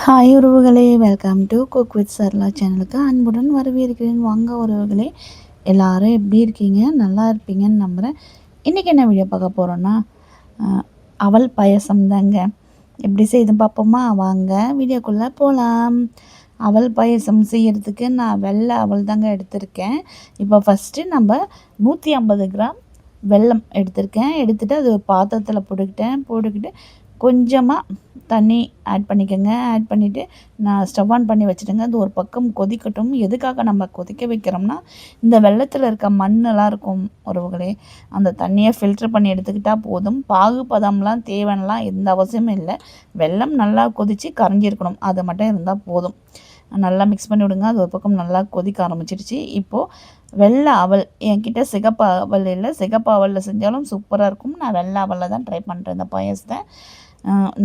Hi உறவுகளே, welcome to cook with Sarala சேனலுக்கு அன்புடன் வரவேற்கிறேன். வாங்க உறவுகளே, எல்லாரும் எப்படி இருக்கீங்க? நல்லா இருப்பீங்கன்னு நம்புகிறேன். இன்றைக்கி என்ன வீடியோ பார்க்க போகிறோன்னா, அவல் பாயசம் தாங்க. எப்படி செய்து பார்ப்போமா? வாங்க வீடியோக்குள்ளே போகலாம். அவல் பாயசம் செய்கிறதுக்கு நான் வெள்ளை அவல் தாங்க எடுத்திருக்கேன். இப்போ ஃபஸ்ட்டு நம்ம 150 கிராம் வெல்லம் எடுத்திருக்கேன். எடுத்துகிட்டு அது ஒரு பாத்திரத்தில் போட்டுக்கிட்டு கொஞ்சமாக தண்ணி ஆட் பண்ணிக்கோங்க. ஆட் பண்ணிவிட்டு நான் ஸ்டவ் ஆன் பண்ணி வச்சுட்டேங்க. அது ஒரு பக்கம் கொதிக்கட்டும். எதுக்காக நம்ம கொதிக்க வைக்கிறோம்னா, இந்த வெள்ளத்தில் இருக்க மண்ணெல்லாம் இருக்கும் உறவுகளே, அந்த தண்ணியை ஃபில்ட்ரு பண்ணி எடுத்துக்கிட்டால் போதும். பாகு பதம்லாம் தேவைன்னெலாம் எந்த அவசியமும் இல்லை. வெல்லம் நல்லா கொதித்து கரைஞ்சிருக்கணும், அது மட்டும் இருந்தால் போதும். நல்லா மிக்ஸ் பண்ணி விடுங்க. அது ஒரு பக்கம் நல்லா கொதிக்க ஆரம்பிச்சிடுச்சு. இப்போது வெள்ளை அவல் என்கிட்ட சிகப்பு அவல் இல்லை. சிகப்பு அவலில் செஞ்சாலும் சூப்பராக இருக்கும். நான் வெள்ளை அவலில் தான் ட்ரை பண்ணுறேன் இந்த பாயசத்தை.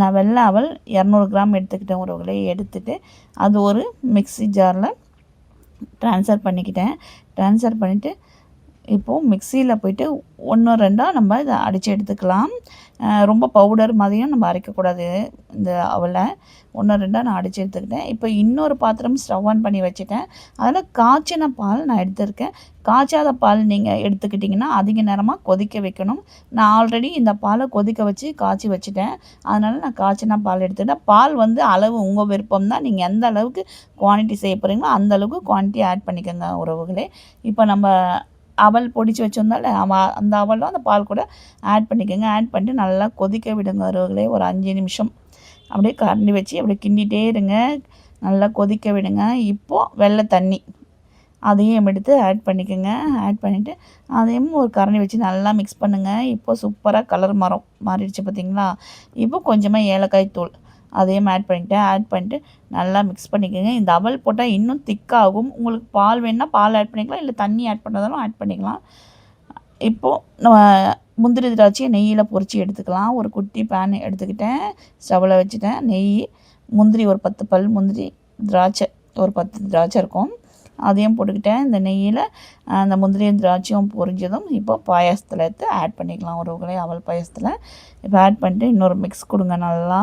நான் வெள்ளை அவல் 200 கிராம் எடுத்துக்கிட்டேன் உறவுகளே. எடுத்துகிட்டு அது ஒரு மிக்ஸி ஜாரில் ட்ரான்ஸ்ஃபர் பண்ணிவிட்டு இப்போது மிக்சியில் போய்ட்டு 1 2 நம்ம இதை அடித்து எடுத்துக்கலாம். ரொம்ப பவுடர் மாதிரியும் நம்ம அரைக்கக்கூடாது. இந்த அவலை 1 2 நான் அடித்து எடுத்துக்கிட்டேன். இப்போ இன்னொரு பாத்திரம் ஸ்டவ் ஆன் பண்ணி வச்சுட்டேன். அதில் காய்ச்சின பால் நான் எடுத்திருக்கேன். காய்ச்சாத பால் நீங்கள் எடுத்துக்கிட்டிங்கன்னா அதிக நேரமாக கொதிக்க வைக்கணும். நான் ஆல்ரெடி இந்த பாலை கொதிக்க வச்சு காய்ச்சி வச்சுட்டேன். அதனால் நான் காய்ச்சின பால் எடுத்துக்கிட்டேன். பால் வந்து அளவு உங்கள் விருப்பம் தான். நீங்கள் எந்த அளவுக்கு குவான்டிட்டி செய்ய போகிறீங்களோ அந்த அளவுக்கு குவான்டிட்டி ஆட் பண்ணிக்கோங்க உறவுகளே. இப்போ நம்ம அவல் பொடிச்சு வச்சுருந்தால அந்த அவலும் அந்த பால் கூட ஆட் பண்ணிக்கோங்க. ஆட் பண்ணிட்டு நல்லா கொதிக்க விடுங்க உறவுகளே. ஒரு 5 நிமிஷம் அப்படியே கரண்டி வச்சு அப்படியே கிண்டிகிட்டே இருங்க. நல்லா கொதிக்க விடுங்க. இப்போது வெள்ளை தண்ணி அதையும் எடுத்து ஆட் பண்ணிக்கோங்க. ஆட் பண்ணிவிட்டு அதையும் ஒரு கரண்டி வச்சு நல்லா மிக்ஸ் பண்ணுங்கள். இப்போது சூப்பராக கலர் மாறிடுச்சு பார்த்திங்களா? இப்போ கொஞ்சமாக ஏலக்காய் தூள் அதையும் ஆட் பண்ணிட்டு நல்லா மிக்ஸ் பண்ணிக்கோங்க. இந்த அவல் போட்டால் இன்னும் திக்காகும். உங்களுக்கு பால் வேணுன்னா பால் ஆட் பண்ணிக்கலாம், இல்லை தண்ணி ஆட் பண்ணுறதாலும் ஆட் பண்ணிக்கலாம். இப்போது நம்ம முந்திரி திராட்சையை நெய்யில் பொரித்து எடுத்துக்கலாம். ஒரு குட்டி பேன் எடுத்துக்கிட்டேன், ஸ்டவ்வில் வச்சுட்டேன். நெய், முந்திரி ஒரு 10 பல் முந்திரி, திராட்சை ஒரு 10 திராட்சை இருக்கும், அதையும் போட்டுக்கிட்டேன். இந்த நெய்யில் அந்த முந்திரியும் திராட்சையும் பொரிஞ்சதும் இப்போ பாயாசத்தில் எடுத்து ஆட் பண்ணிக்கலாம் உறவுகளே. அவல் பாயாசத்தில் இப்போ ஆட் பண்ணிட்டு இன்னொரு மிக்ஸ் கொடுங்க. நல்லா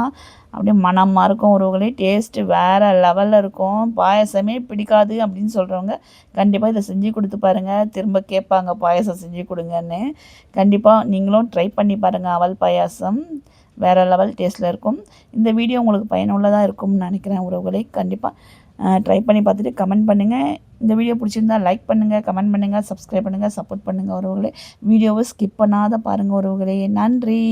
அப்படியே மணமாக இருக்கும் உறவுகளே. டேஸ்ட்டு வேறு லெவலில் இருக்கும். பாயசமே பிடிக்காது அப்படின்னு சொல்கிறவங்க கண்டிப்பாக இதை செஞ்சு கொடுத்து பாருங்கள். திரும்ப கேட்பாங்க பாயசம் செஞ்சு கொடுங்கன்னு. கண்டிப்பாக நீங்களும் ட்ரை பண்ணி பாருங்கள். அவல் பாயாசம் வேறு லெவல் டேஸ்ட்டில் இருக்கும். இந்த வீடியோ உங்களுக்கு பயனுள்ளதாக இருக்கும்னு நினைக்கிறேன் உறவுகளே. கண்டிப்பாக ட்ரை பண்ணி பார்த்துட்டு கமெண்ட் பண்ணுங்கள். இந்த வீடியோ பிடிச்சிருந்தால் லைக் பண்ணுங்கள், கமெண்ட் பண்ணுங்கள், சப்ஸ்கிரைப் பண்ணுங்கள், சப்போர்ட் பண்ணுங்கள் உறவுகளே. வீடியோவை ஸ்கிப் பண்ணாத பாருங்கள் உறவுகளே. நன்றி.